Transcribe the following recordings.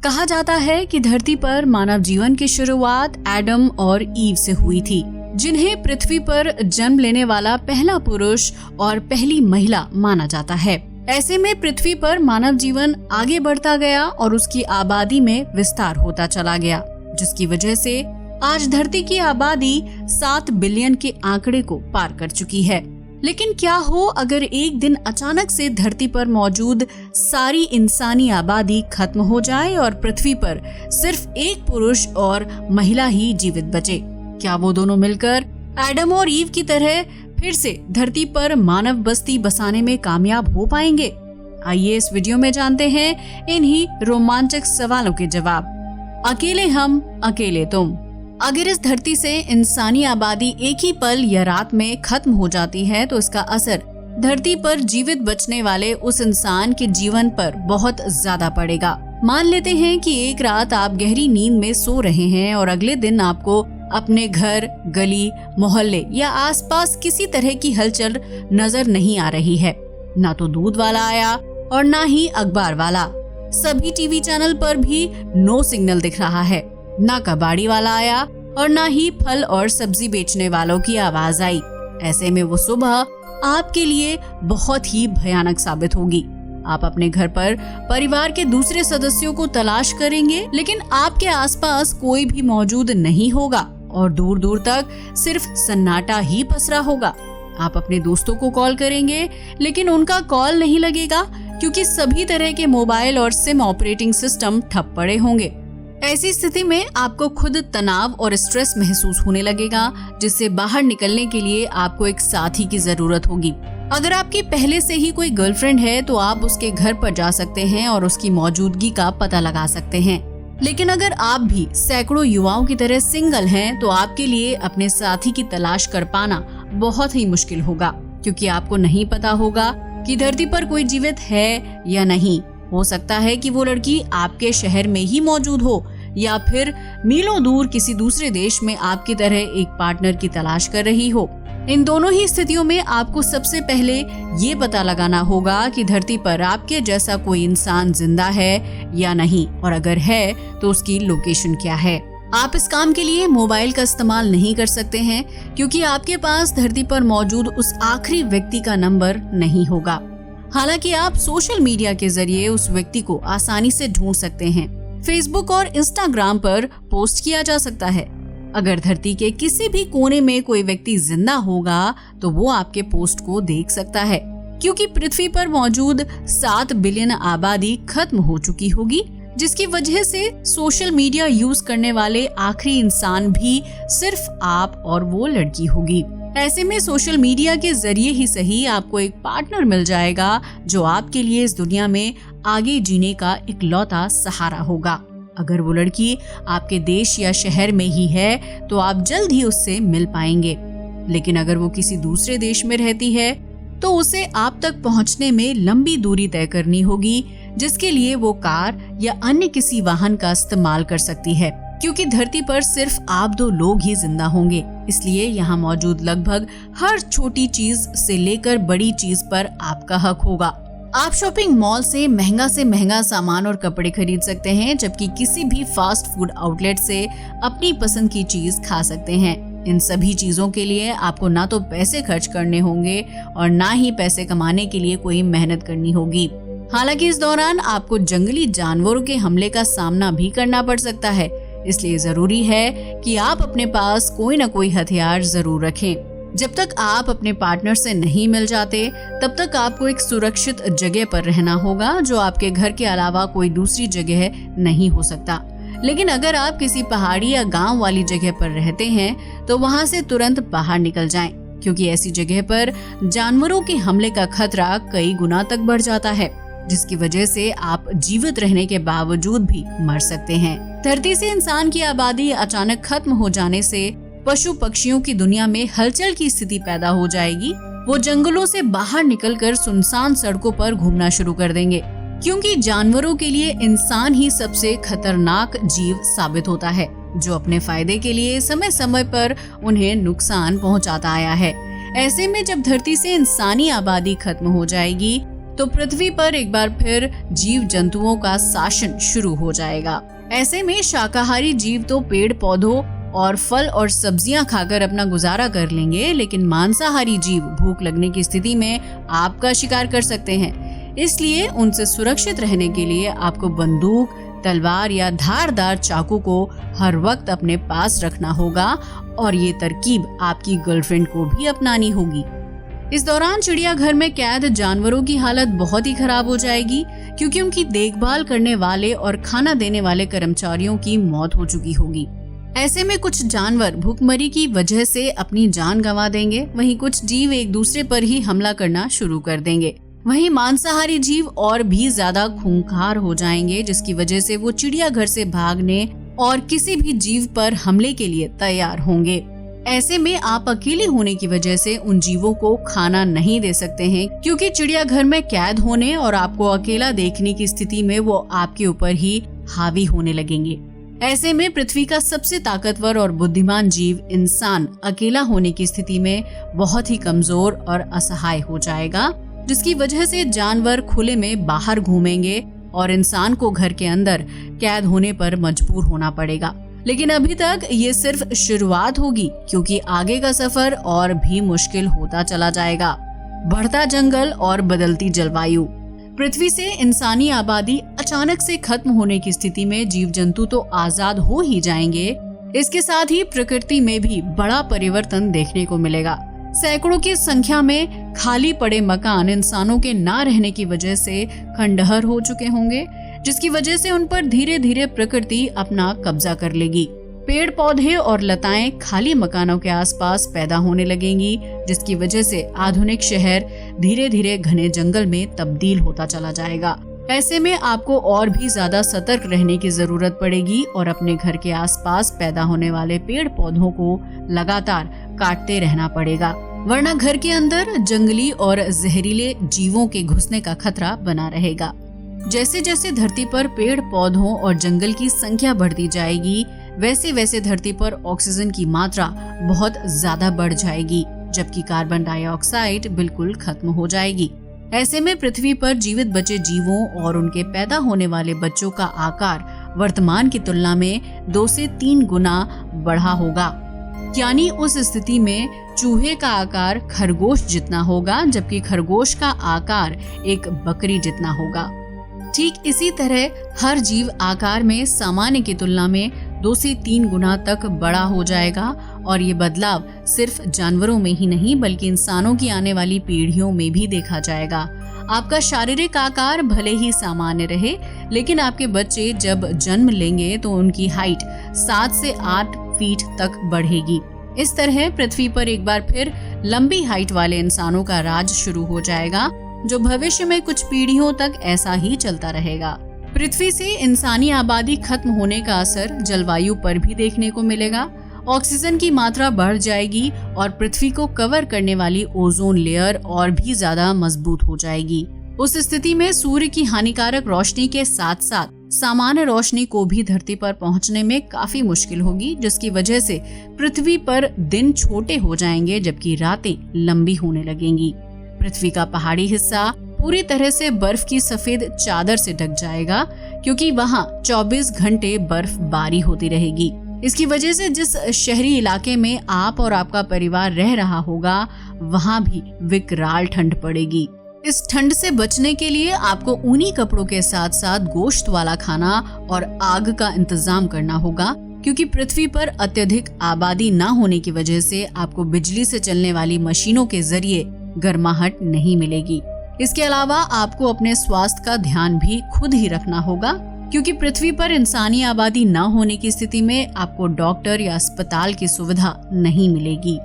कहा जाता है कि धरती पर मानव जीवन की शुरुआत एडम और ईव से हुई थी, जिन्हें पृथ्वी पर जन्म लेने वाला पहला पुरुष और पहली महिला माना जाता है। ऐसे में पृथ्वी पर मानव जीवन आगे बढ़ता गया और उसकी आबादी में विस्तार होता चला गया, जिसकी वजह से आज धरती की आबादी 7 बिलियन के आंकड़े को पार कर चुकी है। लेकिन क्या हो अगर एक दिन अचानक से धरती पर मौजूद सारी इंसानी आबादी खत्म हो जाए और पृथ्वी पर सिर्फ एक पुरुष और महिला ही जीवित बचे? क्या वो दोनों मिलकर एडम और ईव की तरह फिर से धरती पर मानव बस्ती बसाने में कामयाब हो पाएंगे? आइए इस वीडियो में जानते हैं इन्हीं रोमांचक सवालों के जवाब। अकेले हम, अकेले तुम। अगर इस धरती से इंसानी आबादी एक ही पल या रात में खत्म हो जाती है तो इसका असर धरती पर जीवित बचने वाले उस इंसान के जीवन पर बहुत ज्यादा पड़ेगा। मान लेते हैं कि एक रात आप गहरी नींद में सो रहे हैं और अगले दिन आपको अपने घर, गली, मोहल्ले या आसपास किसी तरह की हलचल नजर नहीं आ रही है। ना तो दूध वाला आया और ना ही अखबार वाला। सभी टीवी चैनल पर भी नो सिग्नल दिख रहा है। ना कबाड़ी वाला आया और ना ही फल और सब्जी बेचने वालों की आवाज आई। ऐसे में वो सुबह आपके लिए बहुत ही भयानक साबित होगी। आप अपने घर पर परिवार के दूसरे सदस्यों को तलाश करेंगे, लेकिन आपके आसपास कोई भी मौजूद नहीं होगा और दूर दूर तक सिर्फ सन्नाटा ही पसरा होगा। आप अपने दोस्तों को कॉल करेंगे, लेकिन उनका कॉल नहीं लगेगा क्योंकि सभी तरह के मोबाइल और सिम ऑपरेटिंग सिस्टम ठप पड़े होंगे। ऐसी स्थिति में आपको खुद तनाव और स्ट्रेस महसूस होने लगेगा, जिससे बाहर निकलने के लिए आपको एक साथी की जरूरत होगी। अगर आपकी पहले से ही कोई गर्लफ्रेंड है तो आप उसके घर पर जा सकते हैं और उसकी मौजूदगी का पता लगा सकते हैं। लेकिन अगर आप भी सैकड़ों युवाओं की तरह सिंगल हैं, तो आपके लिए अपने साथी की तलाश कर पाना बहुत ही मुश्किल होगा, क्योंकि आपको नहीं पता होगा कि धरती पर कोई जीवित है या नहीं। हो सकता है कि वो लड़की आपके शहर में ही मौजूद हो या फिर मीलों दूर किसी दूसरे देश में आपकी तरह एक पार्टनर की तलाश कर रही हो। इन दोनों ही स्थितियों में आपको सबसे पहले ये पता लगाना होगा कि धरती पर आपके जैसा कोई इंसान जिंदा है या नहीं, और अगर है तो उसकी लोकेशन क्या है। आप इस काम के लिए मोबाइल का इस्तेमाल नहीं कर सकते हैं, क्योंकि आपके पास धरती पर मौजूद उस आखिरी व्यक्ति का नंबर नहीं होगा। हालांकि आप सोशल मीडिया के जरिए उस व्यक्ति को आसानी से ढूंढ सकते हैं। फेसबुक और इंस्टाग्राम पर पोस्ट किया जा सकता है। अगर धरती के किसी भी कोने में कोई व्यक्ति जिंदा होगा तो वो आपके पोस्ट को देख सकता है, क्योंकि पृथ्वी पर मौजूद 7 बिलियन आबादी खत्म हो चुकी होगी, जिसकी वजह से सोशल मीडिया यूज करने वाले आखिरी इंसान भी सिर्फ आप और वो लड़की होगी। ऐसे में सोशल मीडिया के जरिए ही सही आपको एक पार्टनर मिल जाएगा जो आपके लिए इस दुनिया में आगे जीने का इकलौता सहारा होगा। अगर वो लड़की आपके देश या शहर में ही है तो आप जल्द ही उससे मिल पाएंगे, लेकिन अगर वो किसी दूसरे देश में रहती है तो उसे आप तक पहुंचने में लंबी दूरी तय करनी होगी, जिसके लिए वो कार या अन्य किसी वाहन का इस्तेमाल कर सकती है। क्योंकि धरती पर सिर्फ आप 2 लोग ही जिंदा होंगे, इसलिए यहाँ मौजूद लगभग हर छोटी चीज से लेकर बड़ी चीज पर आपका हक होगा। आप शॉपिंग मॉल से महंगा सामान और कपड़े खरीद सकते हैं, जबकि किसी भी फास्ट फूड आउटलेट से अपनी पसंद की चीज खा सकते हैं। इन सभी चीजों के लिए आपको ना तो पैसे खर्च करने होंगे और ना ही पैसे कमाने के लिए कोई मेहनत करनी होगी। हालांकि इस दौरान आपको जंगली जानवरों के हमले का सामना भी करना पड़ सकता है, इसलिए जरूरी है कि आप अपने पास कोई न कोई हथियार जरूर रखें। जब तक आप अपने पार्टनर से नहीं मिल जाते, तब तक आपको एक सुरक्षित जगह पर रहना होगा, जो आपके घर के अलावा कोई दूसरी जगह नहीं हो सकता। लेकिन अगर आप किसी पहाड़ी या गांव वाली जगह पर रहते हैं तो वहां से तुरंत बाहर निकल जाएं, क्योंकि ऐसी जगह पर जानवरों के हमले का खतरा कई गुना तक बढ़ जाता है, जिसकी वजह से आप जीवित रहने के बावजूद भी मर सकते हैं। धरती से इंसान की आबादी अचानक खत्म हो जाने से पशु पक्षियों की दुनिया में हलचल की स्थिति पैदा हो जाएगी। वो जंगलों से बाहर निकलकर सुनसान सड़कों पर घूमना शुरू कर देंगे, क्योंकि जानवरों के लिए इंसान ही सबसे खतरनाक जीव साबित होता है, जो अपने फायदे के लिए समय समय पर उन्हें नुकसान पहुंचाता आया है। ऐसे में जब धरती से इंसानी आबादी खत्म हो जाएगी तो पृथ्वी पर एक बार फिर जीव जंतुओं का शासन शुरू हो जाएगा। ऐसे में शाकाहारी जीव तो पेड़ पौधों और फल और सब्जियां खाकर अपना गुजारा कर लेंगे, लेकिन मांसाहारी जीव भूख लगने की स्थिति में आपका शिकार कर सकते हैं। इसलिए उनसे सुरक्षित रहने के लिए आपको बंदूक, तलवार या धारदार चाकू को हर वक्त अपने पास रखना होगा और ये तरकीब आपकी गर्लफ्रेंड को भी अपनानी होगी। इस दौरान चिड़ियाघर में कैद जानवरों की हालत बहुत ही खराब हो जाएगी, क्योंकि उनकी देखभाल करने वाले और खाना देने वाले कर्मचारियों की मौत हो चुकी होगी। ऐसे में कुछ जानवर भूखमरी की वजह से अपनी जान गंवा देंगे, वहीं कुछ जीव एक दूसरे पर ही हमला करना शुरू कर देंगे। वहीं मांसाहारी जीव और भी ज्यादा खूंखार हो जाएंगे, जिसकी वजह से वो चिड़ियाघर से भागने और किसी भी जीव पर हमले के लिए तैयार होंगे। ऐसे में आप अकेले होने की वजह से उन जीवों को खाना नहीं दे सकते हैं, क्योंकि चिड़ियाघर में कैद होने और आपको अकेला देखने की स्थिति में वो आपके ऊपर ही हावी होने लगेंगे। ऐसे में पृथ्वी का सबसे ताकतवर और बुद्धिमान जीव इंसान अकेला होने की स्थिति में बहुत ही कमजोर और असहाय हो जाएगा, जिसकी वजह से जानवर खुले में बाहर घूमेंगे और इंसान को घर के अंदर कैद होने पर मजबूर होना पड़ेगा। लेकिन अभी तक ये सिर्फ शुरुआत होगी, क्योंकि आगे का सफर और भी मुश्किल होता चला जाएगा। बढ़ता जंगल और बदलती जलवायु। पृथ्वी से इंसानी आबादी अचानक से खत्म होने की स्थिति में जीव जंतु तो आजाद हो ही जाएंगे, इसके साथ ही प्रकृति में भी बड़ा परिवर्तन देखने को मिलेगा। सैकड़ों की संख्या में खाली पड़े मकान इंसानों के ना रहने की वजह से खंडहर हो चुके होंगे, जिसकी वजह से उन पर धीरे धीरे प्रकृति अपना कब्जा कर लेगी। पेड़ पौधे और लताएं खाली मकानों के आसपास पैदा होने लगेंगी, जिसकी वजह से आधुनिक शहर धीरे धीरे घने जंगल में तब्दील होता चला जाएगा। ऐसे में आपको और भी ज्यादा सतर्क रहने की जरूरत पड़ेगी और अपने घर के आसपास पैदा होने वाले पेड़ पौधों को लगातार काटते रहना पड़ेगा, वरना घर के अंदर जंगली और जहरीले जीवों के घुसने का खतरा बना रहेगा। जैसे जैसे धरती पर पेड़ पौधों और जंगल की संख्या बढ़ती जाएगी, वैसे वैसे धरती पर ऑक्सीजन की मात्रा बहुत ज्यादा बढ़ जाएगी, जबकि कार्बन डाइऑक्साइड बिल्कुल खत्म हो जाएगी। ऐसे में पृथ्वी पर जीवित बचे जीवों और उनके पैदा होने वाले बच्चों का आकार वर्तमान की तुलना में 2 से 3 गुना बढ़ा होगा। यानी उस स्थिति में चूहे का आकार खरगोश जितना होगा, जबकि खरगोश का आकार एक बकरी जितना होगा। ठीक इसी तरह हर जीव आकार में सामान्य की तुलना में 2 से 3 गुना तक बड़ा हो जाएगा, और ये बदलाव सिर्फ जानवरों में ही नहीं बल्कि इंसानों की आने वाली पीढ़ियों में भी देखा जाएगा। आपका शारीरिक आकार भले ही सामान्य रहे, लेकिन आपके बच्चे जब जन्म लेंगे तो उनकी हाइट 7 से 8 फीट तक बढ़ेगी। इस तरह पृथ्वी पर एक बार फिर लंबी हाइट वाले इंसानों का राज शुरू हो जाएगा, जो भविष्य में कुछ पीढ़ियों तक ऐसा ही चलता रहेगा। पृथ्वी से इंसानी आबादी खत्म होने का असर जलवायु पर भी देखने को मिलेगा। ऑक्सीजन की मात्रा बढ़ जाएगी और पृथ्वी को कवर करने वाली ओजोन लेयर और भी ज्यादा मजबूत हो जाएगी। उस स्थिति में सूर्य की हानिकारक रोशनी के साथ साथ सामान्य रोशनी को भी धरती पर पहुंचने में काफी मुश्किल होगी, जिसकी वजह से पृथ्वी पर दिन छोटे हो जाएंगे जबकि रातें लंबी होने लगेंगी। पृथ्वी का पहाड़ी हिस्सा पूरी तरह से बर्फ की सफेद चादर से ढक जाएगा, क्योंकि वहाँ 24 घंटे बर्फबारी होती रहेगी। इसकी वजह से जिस शहरी इलाके में आप और आपका परिवार रह रहा होगा, वहाँ भी विकराल ठंड पड़ेगी। इस ठंड से बचने के लिए आपको ऊनी कपड़ों के साथ साथ गोश्त वाला खाना और आग का इंतजाम करना होगा, क्योंकि पृथ्वी पर अत्यधिक आबादी न होने की वजह से आपको बिजली से चलने वाली मशीनों के जरिए गर्माहट नहीं मिलेगी। इसके अलावा आपको अपने स्वास्थ्य का ध्यान भी खुद ही रखना होगा, क्योंकि पृथ्वी पर इंसानी आबादी न होने की स्थिति में आपको डॉक्टर या अस्पताल की सुविधा नहीं मिलेगी।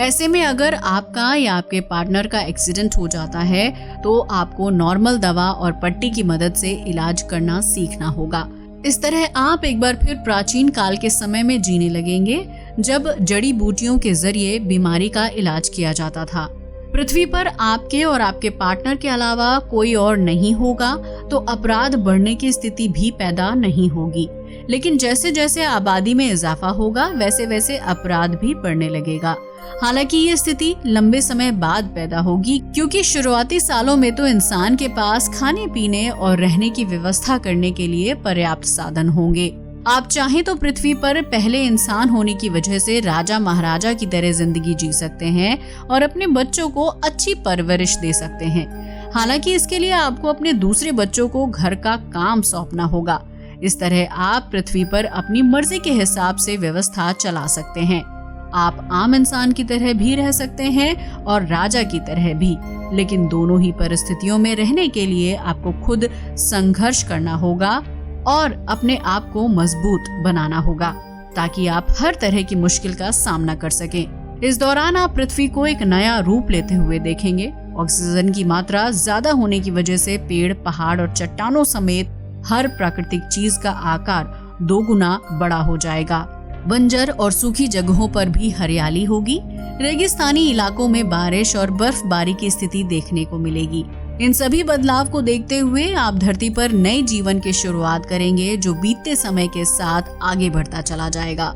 ऐसे में अगर आपका या आपके पार्टनर का एक्सीडेंट हो जाता है तो आपको नॉर्मल दवा और पट्टी की मदद से इलाज करना सीखना होगा। इस तरह आप एक बार फिर प्राचीन काल के समय में जीने लगेंगे, जब जड़ी बूटियों के जरिए बीमारी का इलाज किया जाता था। पृथ्वी पर आपके और आपके पार्टनर के अलावा कोई और नहीं होगा तो अपराध बढ़ने की स्थिति भी पैदा नहीं होगी, लेकिन जैसे जैसे आबादी में इजाफा होगा वैसे वैसे अपराध भी बढ़ने लगेगा। हालांकि ये स्थिति लंबे समय बाद पैदा होगी, क्योंकि शुरुआती सालों में तो इंसान के पास खाने पीने और रहने की व्यवस्था करने के लिए पर्याप्त साधन होंगे। आप चाहें तो पृथ्वी पर पहले इंसान होने की वजह से राजा महाराजा की तरह जिंदगी जी सकते हैं और अपने बच्चों को अच्छी परवरिश दे सकते हैं। हालांकि इसके लिए आपको अपने दूसरे बच्चों को घर का काम सौंपना होगा। इस तरह आप पृथ्वी पर अपनी मर्जी के हिसाब से व्यवस्था चला सकते हैं। आप आम इंसान की तरह भी रह सकते हैं और राजा की तरह भी, लेकिन दोनों ही परिस्थितियों में रहने के लिए आपको खुद संघर्ष करना होगा और अपने आप को मजबूत बनाना होगा, ताकि आप हर तरह की मुश्किल का सामना कर सकें। इस दौरान आप पृथ्वी को एक नया रूप लेते हुए देखेंगे। ऑक्सीजन की मात्रा ज्यादा होने की वजह से पेड़, पहाड़ और चट्टानों समेत हर प्राकृतिक चीज का आकार 2 गुना बड़ा हो जाएगा। बंजर और सूखी जगहों पर भी हरियाली होगी। रेगिस्तानी इलाकों में बारिश और बर्फबारी की स्थिति देखने को मिलेगी। इन सभी बदलाव को देखते हुए आप धरती पर नए जीवन की शुरुआत करेंगे, जो बीतते समय के साथ आगे बढ़ता चला जाएगा।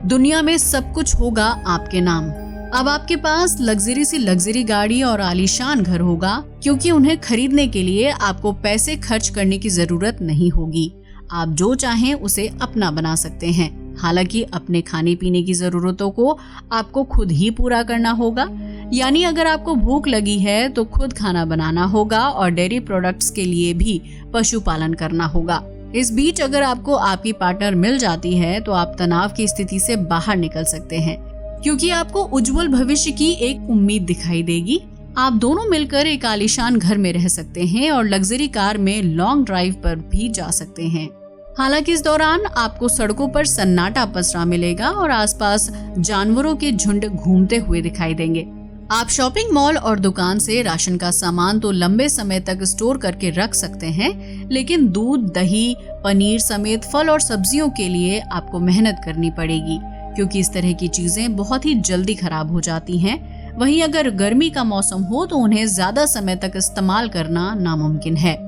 दुनिया में सब कुछ होगा आपके नाम। अब आपके पास लग्जरी गाड़ी और आलीशान घर होगा, क्योंकि उन्हें खरीदने के लिए आपको पैसे खर्च करने की जरूरत नहीं होगी। आप जो चाहें उसे अपना बना सकते हैं। हालांकि अपने खाने पीने की जरूरतों को आपको खुद ही पूरा करना होगा, यानी अगर आपको भूख लगी है तो खुद खाना बनाना होगा और डेयरी प्रोडक्ट्स के लिए भी पशुपालन करना होगा। इस बीच अगर आपको आपकी पार्टनर मिल जाती है तो आप तनाव की स्थिति से बाहर निकल सकते हैं, क्योंकि आपको उज्जवल भविष्य की एक उम्मीद दिखाई देगी। आप दोनों मिलकर एक आलीशान घर में रह सकते हैं और लग्जरी कार में लॉन्ग ड्राइव पर भी जा सकते हैं। हालांकि इस दौरान आपको सड़कों पर सन्नाटा पसरा मिलेगा और आसपास जानवरों के झुंड घूमते हुए दिखाई देंगे। आप शॉपिंग मॉल और दुकान से राशन का सामान तो लंबे समय तक स्टोर करके रख सकते हैं, लेकिन दूध, दही, पनीर समेत फल और सब्जियों के लिए आपको मेहनत करनी पड़ेगी, क्योंकि इस तरह की चीजें बहुत ही जल्दी खराब हो जाती हैं। वहीं अगर गर्मी का मौसम हो तो उन्हें ज्यादा समय तक इस्तेमाल करना नामुमकिन है।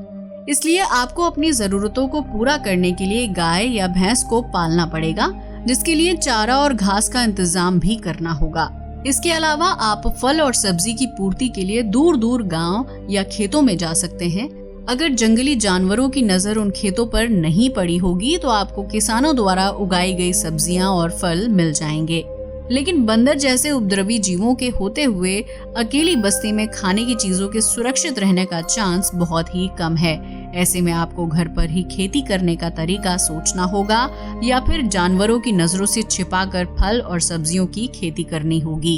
इसलिए आपको अपनी जरूरतों को पूरा करने के लिए गाय या भैंस को पालना पड़ेगा, जिसके लिए चारा और घास का इंतजाम भी करना होगा। इसके अलावा आप फल और सब्जी की पूर्ति के लिए दूर दूर गांव या खेतों में जा सकते हैं। अगर जंगली जानवरों की नजर उन खेतों पर नहीं पड़ी होगी तो आपको किसानों द्वारा उगाई गई सब्जियां और फल मिल जाएंगे। लेकिन बंदर जैसे उपद्रवी जीवों के होते हुए अकेली बस्ती में खाने की चीजों के सुरक्षित रहने का चांस बहुत ही कम है। ऐसे में आपको घर पर ही खेती करने का तरीका सोचना होगा या फिर जानवरों की नजरों से छिपाकर फल और सब्जियों की खेती करनी होगी।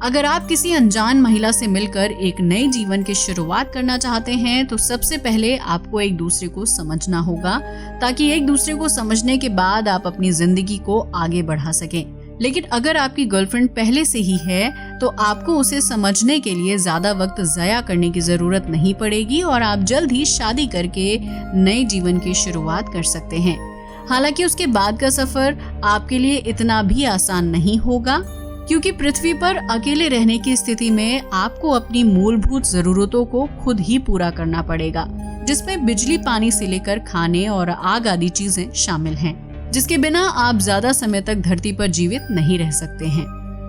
अगर आप किसी अनजान महिला से मिलकर एक नए जीवन की शुरुआत करना चाहते हैं तो सबसे पहले आपको एक दूसरे को समझना होगा, ताकि एक दूसरे को समझने के बाद आप अपनी जिंदगी को आगे बढ़ा सकें। लेकिन अगर आपकी गर्लफ्रेंड पहले से ही है तो आपको उसे समझने के लिए ज्यादा वक्त ज़ाया करने की जरूरत नहीं पड़ेगी और आप जल्द ही शादी करके नए जीवन की शुरुआत कर सकते हैं। हालांकि उसके बाद का सफर आपके लिए इतना भी आसान नहीं होगा, क्योंकि पृथ्वी पर अकेले रहने की स्थिति में आपको अपनी मूलभूत जरूरतों को खुद ही पूरा करना पड़ेगा, जिसमें बिजली, पानी से लेकर खाने और आग आदि चीजें शामिल हैं, जिसके बिना आप ज्यादा समय तक धरती पर जीवित नहीं रह सकते हैं।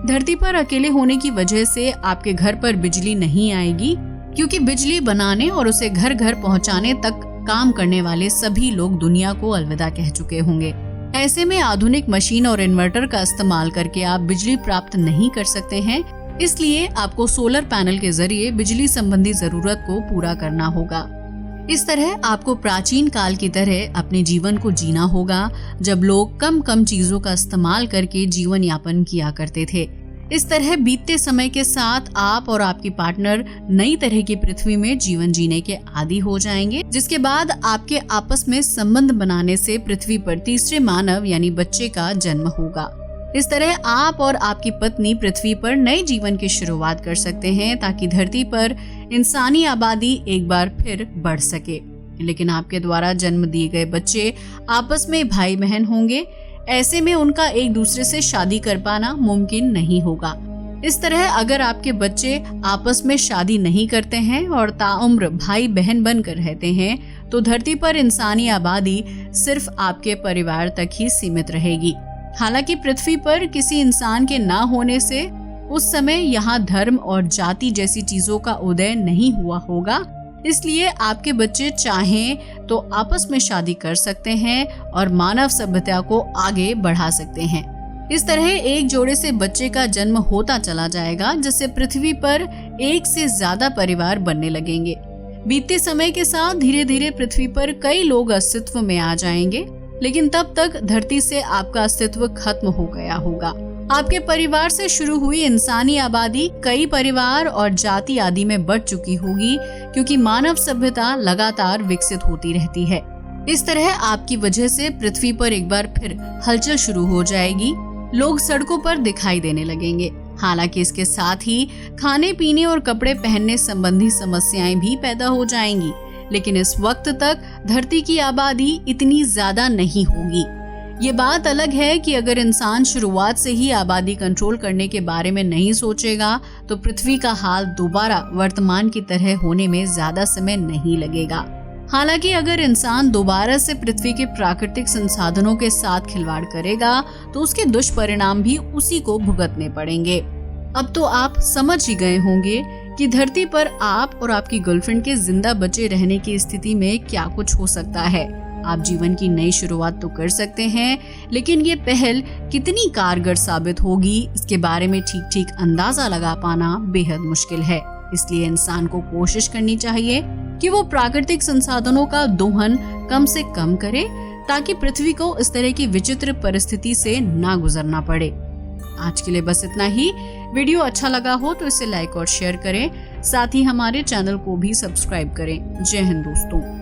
धरती पर अकेले होने की वजह से आपके घर पर बिजली नहीं आएगी, क्योंकि बिजली बनाने और उसे घर घर पहुंचाने तक काम करने वाले सभी लोग दुनिया को अलविदा कह चुके होंगे। ऐसे में आधुनिक मशीन और इन्वर्टर का इस्तेमाल करके आप बिजली प्राप्त नहीं कर सकते हैं। इसलिए आपको सोलर पैनल के जरिए बिजली संबंधी जरूरत को पूरा करना होगा। इस तरह आपको प्राचीन काल की तरह अपने जीवन को जीना होगा, जब लोग कम चीजों का इस्तेमाल करके जीवन यापन किया करते थे। इस तरह बीतते समय के साथ आप और आपकी पार्टनर नई तरह की पृथ्वी में जीवन जीने के आदी हो जाएंगे, जिसके बाद आपके आपस में संबंध बनाने से पृथ्वी पर तीसरे मानव यानी बच्चे का जन्म होगा। इस तरह आप और आपकी पत्नी पृथ्वी पर नए जीवन की शुरुआत कर सकते हैं, ताकि धरती पर इंसानी आबादी एक बार फिर बढ़ सके। लेकिन आपके द्वारा जन्म दिए गए बच्चे आपस में भाई बहन होंगे। ऐसे में उनका एक दूसरे से शादी कर पाना मुमकिन नहीं होगा। इस तरह अगर आपके बच्चे आपस में शादी नहीं करते हैं और ताउम्र भाई बहन बनकर रहते हैं तो धरती पर इंसानी आबादी सिर्फ आपके परिवार तक ही सीमित रहेगी। हालांकि पृथ्वी पर किसी इंसान के ना होने से उस समय यहाँ धर्म और जाति जैसी चीजों का उदय नहीं हुआ होगा, इसलिए आपके बच्चे चाहें तो आपस में शादी कर सकते हैं और मानव सभ्यता को आगे बढ़ा सकते हैं। इस तरह एक जोड़े से बच्चे का जन्म होता चला जाएगा, जिससे पृथ्वी पर एक से ज्यादा परिवार बनने लगेंगे। बीतते समय के साथ धीरे धीरे पृथ्वी पर कई लोग अस्तित्व में आ जाएंगे, लेकिन तब तक धरती से आपका अस्तित्व खत्म हो गया होगा। आपके परिवार से शुरू हुई इंसानी आबादी कई परिवार और जाति आदि में बढ़ चुकी होगी, क्योंकि मानव सभ्यता लगातार विकसित होती रहती है। इस तरह आपकी वजह से पृथ्वी पर एक बार फिर हलचल शुरू हो जाएगी। लोग सड़कों पर दिखाई देने लगेंगे। हालांकि इसके साथ ही खाने पीने और कपड़े पहनने संबंधी समस्याएं भी पैदा हो जाएंगी, लेकिन इस वक्त तक धरती की आबादी इतनी ज्यादा नहीं होगी। ये बात अलग है कि अगर इंसान शुरुआत से ही आबादी कंट्रोल करने के बारे में नहीं सोचेगा तो पृथ्वी का हाल दोबारा वर्तमान की तरह होने में ज्यादा समय नहीं लगेगा। हालांकि अगर इंसान दोबारा से पृथ्वी के प्राकृतिक संसाधनों के साथ खिलवाड़ करेगा तो उसके दुष्परिणाम भी उसी को भुगतने पड़ेंगे। अब तो आप समझ ही गए होंगे कि धरती पर आप और आपकी गर्लफ्रेंड के जिंदा बचे रहने की स्थिति में क्या कुछ हो सकता है। आप जीवन की नई शुरुआत तो कर सकते हैं, लेकिन ये पहल कितनी कारगर साबित होगी इसके बारे में ठीक अंदाजा लगा पाना बेहद मुश्किल है। इसलिए इंसान को कोशिश करनी चाहिए कि वो प्राकृतिक संसाधनों का दोहन कम से कम करे, ताकि पृथ्वी को इस तरह की विचित्र परिस्थिति से ना गुजरना पड़े। आज के लिए बस इतना ही। वीडियो अच्छा लगा हो तो इसे लाइक और शेयर करें, साथ ही हमारे चैनल को भी सब्सक्राइब करें। जय हिंद दोस्तों।